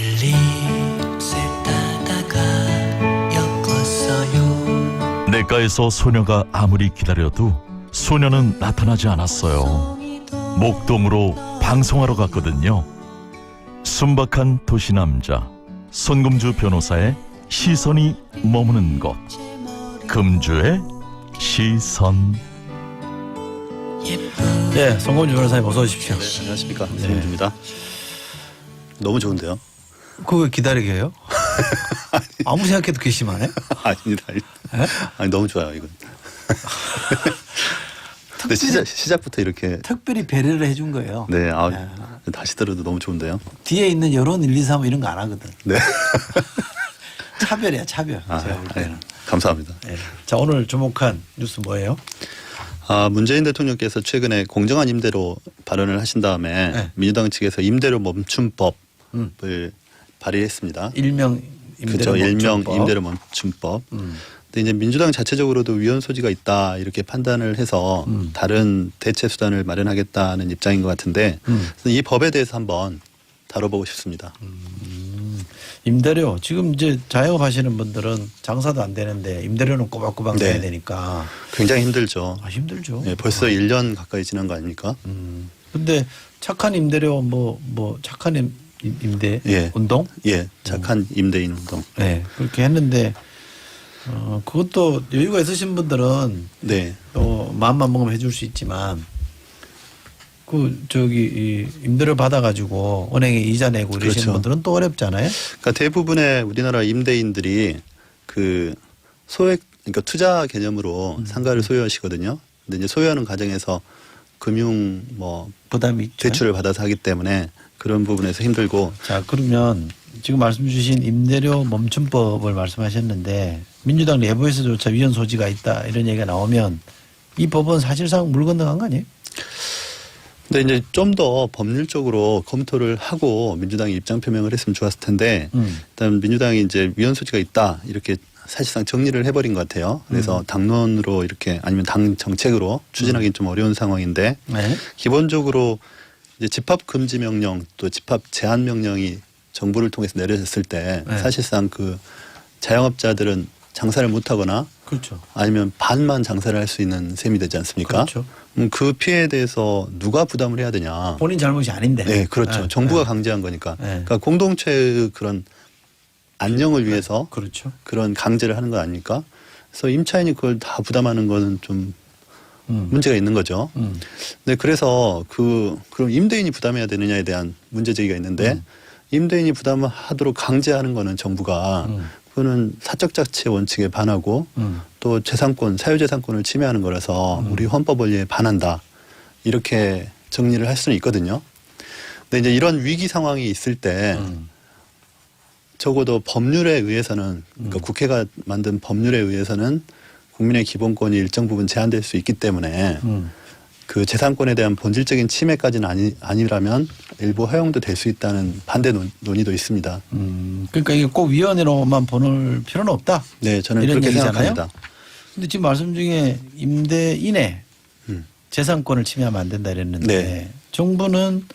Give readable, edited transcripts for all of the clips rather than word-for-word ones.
클립스를 따다가 엮었어요. 냇가에서 소녀가 아무리 기다려도 소녀는 나타나지 않았어요. 목동으로 방송하러 갔거든요. 순박한 도시남자 손금주 변호사의 시선이 머무는 곳, 금주의 시선. 네, 손금주 변호사님 어서 오십시오. 네, 안녕하십니까. 손금주입니다. 너무 좋은데요? 그거 왜 기다리게 해요? 아무 생각해도 괘씸하네. 아닙니다. 네? 아니 너무 좋아요 이건. 근데 시작부터 이렇게 특별히 배려를 해준 거예요. 네, 다시 들어도 너무 좋은데요. 뒤에 있는 여론 1, 2, 3 이런 거 안 하거든. 네. 차별이야, 차별. 제가 볼 때는. 감사합니다. 네. 자, 오늘 주목한 뉴스 뭐예요? 문재인 대통령께서 최근에 공정한 임대로 발언을 하신 다음에 네. 민주당 측에서 임대료 멈춤법을 발의했습니다. 일명 임대료 그렇죠. 일명 멈춤법. 임대료 멈춤법. 근데 이제 민주당 자체적으로도 위헌 소지가 있다 이렇게 판단을 해서 다른 대체 수단을 마련하겠다는 입장인 것 같은데 이 법에 대해서 한번 다뤄보고 싶습니다. 임대료 지금 이제 자영업 하시는 분들은 장사도 안 되는데 임대료는 꼬박꼬박 네. 내야 되니까 굉장히 힘들죠. 힘들죠. 네, 벌써 1년 가까이 지난 거 아닙니까? 근데 착한 임대료 뭐 착한 임대 예. 운동? 예, 착한 임대인 운동. 네, 그렇게 했는데 그것도 여유가 있으신 분들은 네, 또 마음만 먹으면 해줄 수 있지만 이 임대료 받아가지고 은행에 이자 내고 이러시는 그렇죠. 분들은 또 어렵잖아요. 그러니까 대부분의 우리나라 임대인들이 그 소액, 그러니까 투자 개념으로 상가를 소유하시거든요. 근데 이제 소유하는 과정에서 금융 부담이 있죠. 대출을 받아서 하기 때문에 그런 부분에서 힘들고. 자, 그러면 지금 말씀 주신 임대료 멈춤법을 말씀하셨는데 민주당 내부에서조차 위헌 소지가 있다 이런 얘기가 나오면 이 법은 사실상 물 건너간 거 아니에요? 근데 이제 좀 더 법률적으로 검토를 하고 민주당이 입장 표명을 했으면 좋았을 텐데 일단 민주당이 이제 위헌 소지가 있다 이렇게 사실상 정리를 해버린 것 같아요. 그래서 당론으로 이렇게 아니면 당 정책으로 추진하기는 좀 어려운 상황인데 네. 기본적으로 이제 집합 금지 명령 또 집합 제한 명령이 정부를 통해서 내려졌을 때 네. 사실상 그 자영업자들은 장사를 못하거나 그렇죠. 아니면 반만 장사를 할 수 있는 셈이 되지 않습니까? 그렇죠. 그 피해에 대해서 누가 부담을 해야 되냐? 본인 잘못이 아닌데. 네, 그렇죠. 네. 정부가 네. 강제한 거니까. 네. 그러니까 공동체의 그런 안녕을 위해서 그렇죠. 그런 강제를 하는 거 아닙니까? 그래서 임차인이 그걸 다 부담하는 거는 좀 문제가 있는 거죠. 네, 그래서 그럼 임대인이 부담해야 되느냐에 대한 문제 제기가 있는데 임대인이 부담을 하도록 강제하는 거는 정부가 그거는 사적 자치 원칙에 반하고 또 재산권, 사유재산권을 침해하는 거라서 우리 헌법 원리에 반한다. 이렇게 정리를 할 수는 있거든요. 근데 이제 이런 위기 상황이 있을 때 적어도 법률에 의해서는 그러니까 국회가 만든 법률에 의해서는 국민의 기본권이 일정 부분 제한될 수 있기 때문에 그 재산권에 대한 본질적인 침해까지는 아니라면 일부 허용도 될 수 있다는 반대 논의도 있습니다. 그러니까 이게 꼭 위헌으로만 보는 필요는 없다. 네, 저는 이런 그렇게 얘기잖아요? 생각합니다. 근데 지금 말씀 중에 임대인의 재산권을 침해하면 안 된다 이랬는데 네. 정부는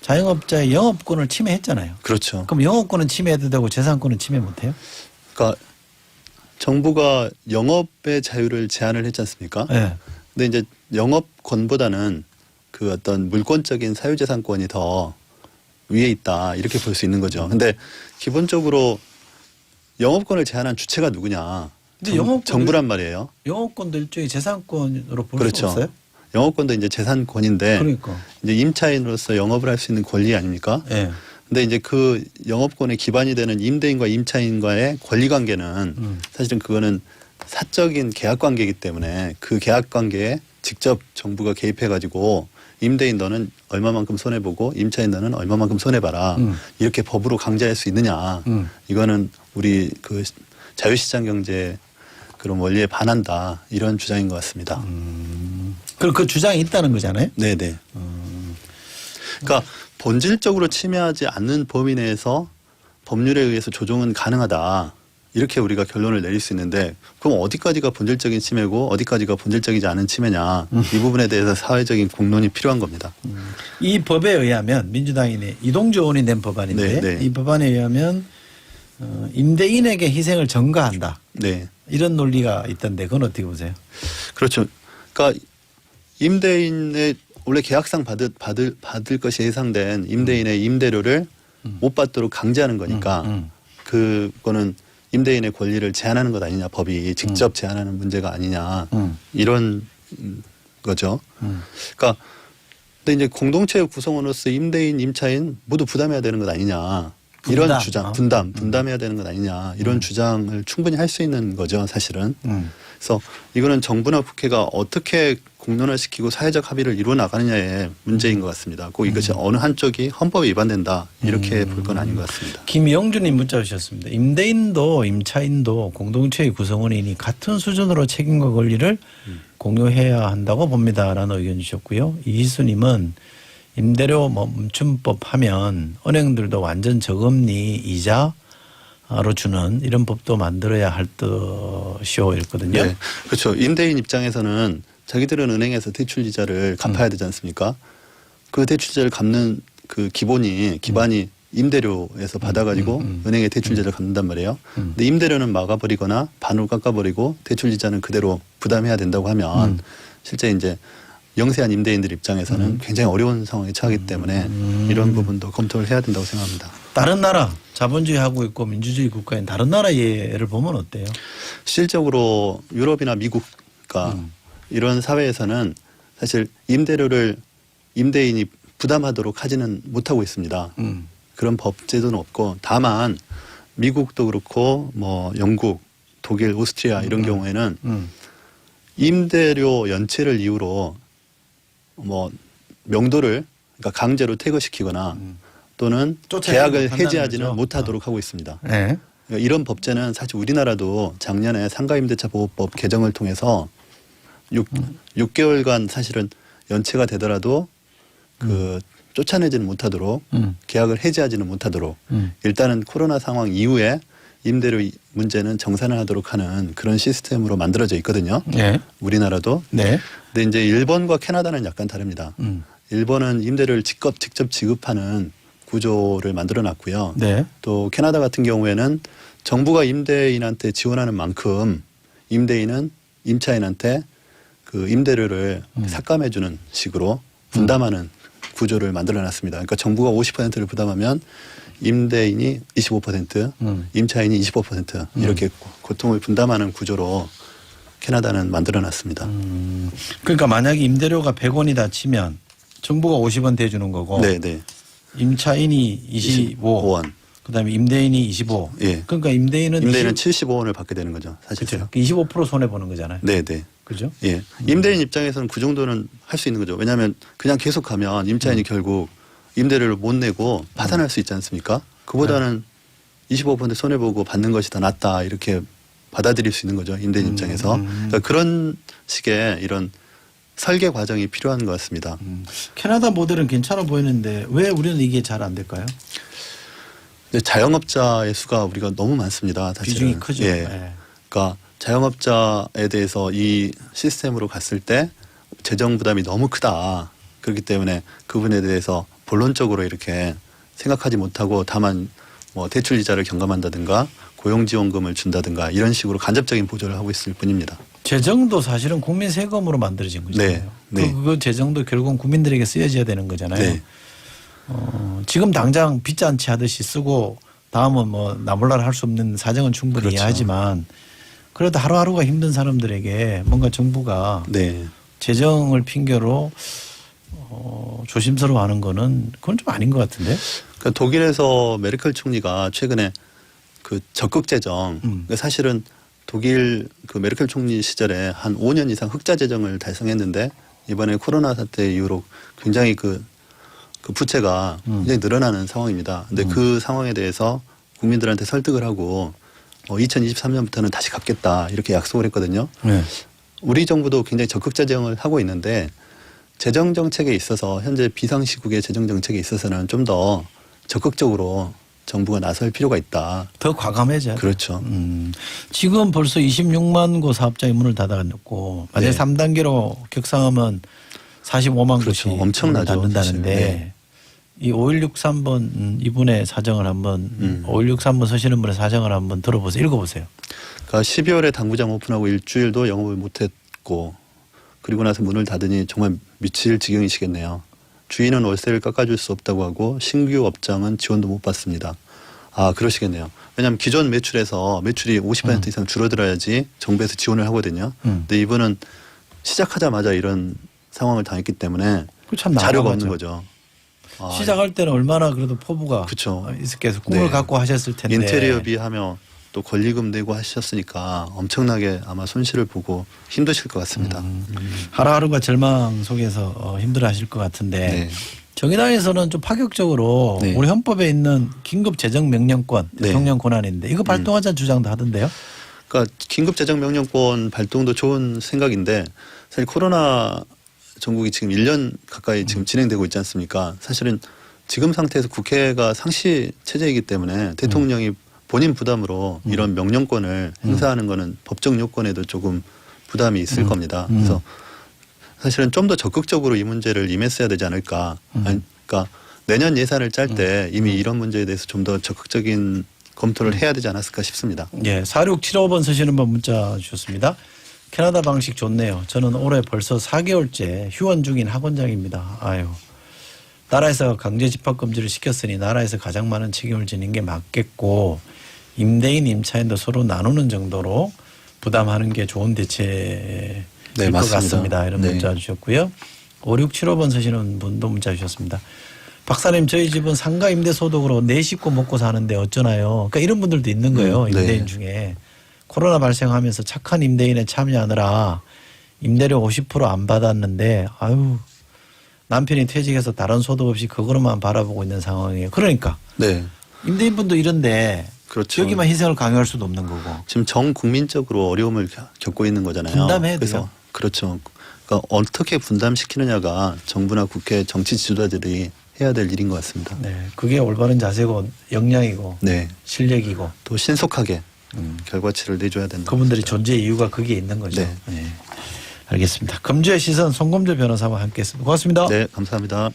자영업자의 영업권을 침해했잖아요. 그렇죠. 그럼 영업권은 침해해도 되고 재산권은 침해 못해요? 그러니까 정부가 영업의 자유를 제한을 했지 않습니까? 네. 근데 이제 영업권보다는 그 어떤 물권적인 사유재산권이 더 위에 있다 이렇게 볼 수 있는 거죠. 근데 기본적으로 영업권을 제한한 주체가 누구냐? 근데 정부란 말이에요. 영업권도 일종의 재산권으로 볼 그렇죠. 수 없어요? 영업권도 이제 재산권인데 그러니까. 이제 임차인으로서 영업을 할 수 있는 권리 아닙니까? 네. 근데 이제 그 영업권의 기반이 되는 임대인과 임차인과의 권리 관계는 사실은 그거는 사적인 계약 관계이기 때문에 그 계약 관계에 직접 정부가 개입해 가지고 임대인 너는 얼마만큼 손해 보고 임차인 너는 얼마만큼 손해 봐라. 이렇게 법으로 강제할 수 있느냐. 이거는 우리 그 자유시장 경제 그런 원리에 반한다. 이런 주장인 것 같습니다. 그럼 그 주장이 있다는 거잖아요? 네, 네. 그러니까 본질적으로 침해하지 않는 범위 내에서 법률에 의해서 조정은 가능하다. 이렇게 우리가 결론을 내릴 수 있는데 그럼 어디까지가 본질적인 침해고 어디까지가 본질적이지 않은 침해냐 이 부분에 대해서 사회적인 공론이 필요한 겁니다. 이 법에 의하면 민주당이 이동주 의원이 낸 법안인데 네, 네. 이 법안에 의하면 임대인에게 희생을 전가한다. 네. 이런 논리가 있던데 그건 어떻게 보세요? 그렇죠. 그러니까 임대인의 원래 계약상 받을 것이 예상된 임대인의 임대료를 못 받도록 강제하는 거니까 그거는 임대인의 권리를 제한하는 것 아니냐 법이 직접 제한하는 문제가 아니냐 이런 거죠. 그러니까 근데 이제 공동체 구성원으로서 임대인, 임차인 모두 부담해야 되는 것 아니냐 이런 분담. 주장, 분담해야 되는 것 아니냐 이런 주장을 충분히 할 수 있는 거죠 사실은. 그래서 이거는 정부나 국회가 어떻게 공론화시키고 사회적 합의를 이루어 나가느냐의 문제인 것 같습니다. 꼭 이것이 어느 한쪽이 헌법에 위반된다 이렇게 볼 건 아닌 것 같습니다. 김영준님 문자 주셨습니다. 임대인도 임차인도 공동체의 구성원이니 같은 수준으로 책임과 권리를 공유해야 한다고 봅니다라는 의견 주셨고요. 이희수님은 임대료 멈춤법 하면 은행들도 완전 저금리 이자로 주는 이런 법도 만들어야 할 듯이요 이랬거든요. 네, 그렇죠. 임대인 입장에서는 자기들은 은행에서 대출 이자를 갚아야 되지 않습니까? 그 대출 이자를 갚는 그 기반이 임대료에서 받아가지고 은행에 대출 이자를 갚는단 말이에요. 근데 임대료는 막아버리거나 반으로 깎아버리고 대출 이자는 그대로 부담해야 된다고 하면 실제 이제 영세한 임대인들 입장에서는 굉장히 어려운 상황에 처하기 때문에 이런 부분도 검토를 해야 된다고 생각합니다. 다른 나라 자본주의하고 있고 민주주의 국가인 다른 나라 예를 보면 어때요? 실질적으로 유럽이나 미국 이런 사회에서는 사실 임대료를 임대인이 부담하도록 하지는 못하고 있습니다. 그런 법 제도는 없고 다만 미국도 그렇고 뭐 영국, 독일, 오스트리아 이런 경우에는 임대료 연체를 이유로 뭐 명도를 그러니까 강제로 퇴거시키거나 또는 계약을 해지하지는 못하도록 하고 있습니다. 네. 그러니까 이런 법제는 사실 우리나라도 작년에 상가임대차 보호법 개정을 통해서 6개월간 사실은 연체가 되더라도 그 쫓아내지는 못하도록 계약을 해지하지는 못하도록 일단은 코로나 상황 이후에 임대료 문제는 정산을 하도록 하는 그런 시스템으로 만들어져 있거든요. 네. 우리나라도. 네. 근데 이제 일본과 캐나다는 약간 다릅니다. 일본은 임대료를 직접 지급하는 구조를 만들어 놨고요. 네. 또 캐나다 같은 경우에는 정부가 임대인한테 지원하는 만큼 임대인은 임차인한테 그 임대료를 삭감해주는 식으로 분담하는 구조를 만들어 놨습니다. 그러니까 정부가 50%를 부담하면 임대인이 25%, 임차인이 25% 이렇게 고통을 분담하는 구조로 캐나다는 만들어 놨습니다. 그러니까 만약에 임대료가 100원이다 치면 정부가 50원 대주는 거고 네, 네. 임차인이 25원, 그다음에 임대인이 25. 예. 그러니까 임대인은 75원을 받게 되는 거죠. 사실. 그렇죠. 25% 손해 보는 거잖아요. 네, 네. 그죠? 예. 임대인 입장에서는 그 정도는 할 수 있는 거죠. 왜냐하면 그냥 계속 가면 임차인이 결국 임대료를 못 내고 파산할 수 있지 않습니까? 그보다는 25% 손해보고 받는 것이 더 낫다 이렇게 받아들일 수 있는 거죠. 임대인 입장에서. 그러니까 그런 식의 이런 설계 과정이 필요한 것 같습니다. 캐나다 모델은 괜찮아 보이는데 왜 우리는 이게 잘 안 될까요? 근데 자영업자의 수가 우리가 너무 많습니다. 사실은. 비중이 크죠. 예. 네. 그러니까 자영업자에 대해서 이 시스템으로 갔을 때 재정 부담이 너무 크다. 그렇기 때문에 그분에 대해서 본론적으로 이렇게 생각하지 못하고 다만 뭐 대출 이자를 경감한다든가 고용지원금을 준다든가 이런 식으로 간접적인 보조를 하고 있을 뿐입니다. 재정도 사실은 국민 세금으로 만들어진 거잖아요. 네, 네. 그 재정도 결국은 국민들에게 쓰여져야 되는 거잖아요. 네. 지금 당장 빚잔치 하듯이 쓰고 다음은 뭐 나몰라라 할 수 없는 사정은 충분히 그렇죠. 이해하지만 그래도 하루하루가 힘든 사람들에게 뭔가 정부가 네. 재정을 핑계로 조심스러워하는 거는 그건 좀 아닌 것 같은데. 그러니까 독일에서 메르켈 총리가 최근에 그 적극 재정 그러니까 사실은 독일 그 메르켈 총리 시절에 한 5년 이상 흑자 재정을 달성했는데 이번에 코로나 사태 이후로 굉장히 그 부채가 굉장히 늘어나는 상황입니다. 근데 그 상황에 대해서 국민들한테 설득을 하고 2023년부터는 다시 갚겠다 이렇게 약속을 했거든요. 네. 우리 정부도 굉장히 적극 재정을 하고 있는데 재정 정책에 있어서 현재 비상시국의 재정 정책에 있어서는 좀 더 적극적으로 정부가 나설 필요가 있다. 더 과감해져야 돼요. 그렇죠. 지금 벌써 26만 고 사업장이 문을 닫아놨고 만약 네. 3단계로 격상하면 45만 그렇죠. 곳이 엄청나죠, 문을 닫는다는데 사실. 네. 이 5163번 이분의 사정을 한번 5163번 서시는 분의 사정을 한번 들어보세요. 읽어보세요. 그러니까 12월에 당구장 오픈하고 일주일도 영업을 못했고 그리고 나서 문을 닫으니 정말 미칠 지경이시겠네요. 주인은 월세를 깎아줄 수 없다고 하고 신규 업장은 지원도 못 받습니다. 아 그러시겠네요. 왜냐하면 기존 매출에서 매출이 50% 이상 줄어들어야지 정부에서 지원을 하거든요. 근데 이분은 시작하자마자 이런 상황을 당했기 때문에 참 자료가 난감하죠. 없는 거죠. 아, 시작할 때는 얼마나 그래도 포부가 그쵸. 있었겠어. 꿈을 네. 갖고 하셨을 텐데. 인테리어비 하며 또 권리금 내고 하셨으니까 엄청나게 아마 손실을 보고 힘드실 것 같습니다. 하루하루가 절망 속에서 힘들어하실 것 같은데 네. 정의당에서는 좀 파격적으로 네. 우리 헌법에 있는 긴급 재정 명령권 네. 대통령 권한인데 이거 발동하자는 주장도 하던데요. 그러니까 긴급 재정 명령권 발동도 좋은 생각인데 사실 코로나 전국이 지금 1년 가까이 지금 진행되고 있지 않습니까? 사실은 지금 상태에서 국회가 상시 체제이기 때문에 대통령이 본인 부담으로 이런 명령권을 행사하는 거는 법적 요건에도 조금 부담이 있을 겁니다. 그래서 사실은 좀 더 적극적으로 이 문제를 임했어야 되지 않을까. 그러니까 내년 예산을 짤 때 이미 이런 문제에 대해서 좀 더 적극적인 검토를 해야 되지 않았을까 싶습니다. 예, 4675번 쓰시는 분 문자 주셨습니다. 캐나다 방식 좋네요. 저는 올해 벌써 4개월째 휴원 중인 학원장입니다. 아유. 나라에서 강제 집합 금지를 시켰으니 나라에서 가장 많은 책임을 지는 게 맞겠고 임대인 임차인도 서로 나누는 정도로 부담하는 게 좋은 대책일 네, 것 맞습니다. 같습니다. 이런 네. 문자 주셨고요. 5675번 쓰시는 분도 문자 주셨습니다. 박사님 저희 집은 상가 임대 소득으로 네 식구 먹고 사는데 어쩌나요? 그러니까 이런 분들도 있는 거예요. 네. 임대인 중에. 코로나 발생하면서 착한 임대인에 참여하느라 임대료 50% 안 받았는데 아유 남편이 퇴직해서 다른 소득 없이 그거로만 바라보고 있는 상황이에요. 그러니까 네. 임대인분도 이런데 그렇죠. 여기만 희생을 강요할 수도 없는 거고. 지금 전 국민적으로 어려움을 겪고 있는 거잖아요. 분담해야 그래서 돼요. 그렇죠. 그러니까 어떻게 분담시키느냐가 정부나 국회 정치 지도자들이 해야 될 일인 것 같습니다. 네, 그게 올바른 자세고 역량이고 네. 실력이고 또 신속하게 결과치를 내줘야 된다. 그분들이 존재 이유가 거기에 있는 거죠. 네. 네. 알겠습니다. 금주의 시선 송검조 변호사와 함께했습니다. 고맙습니다. 네, 감사합니다.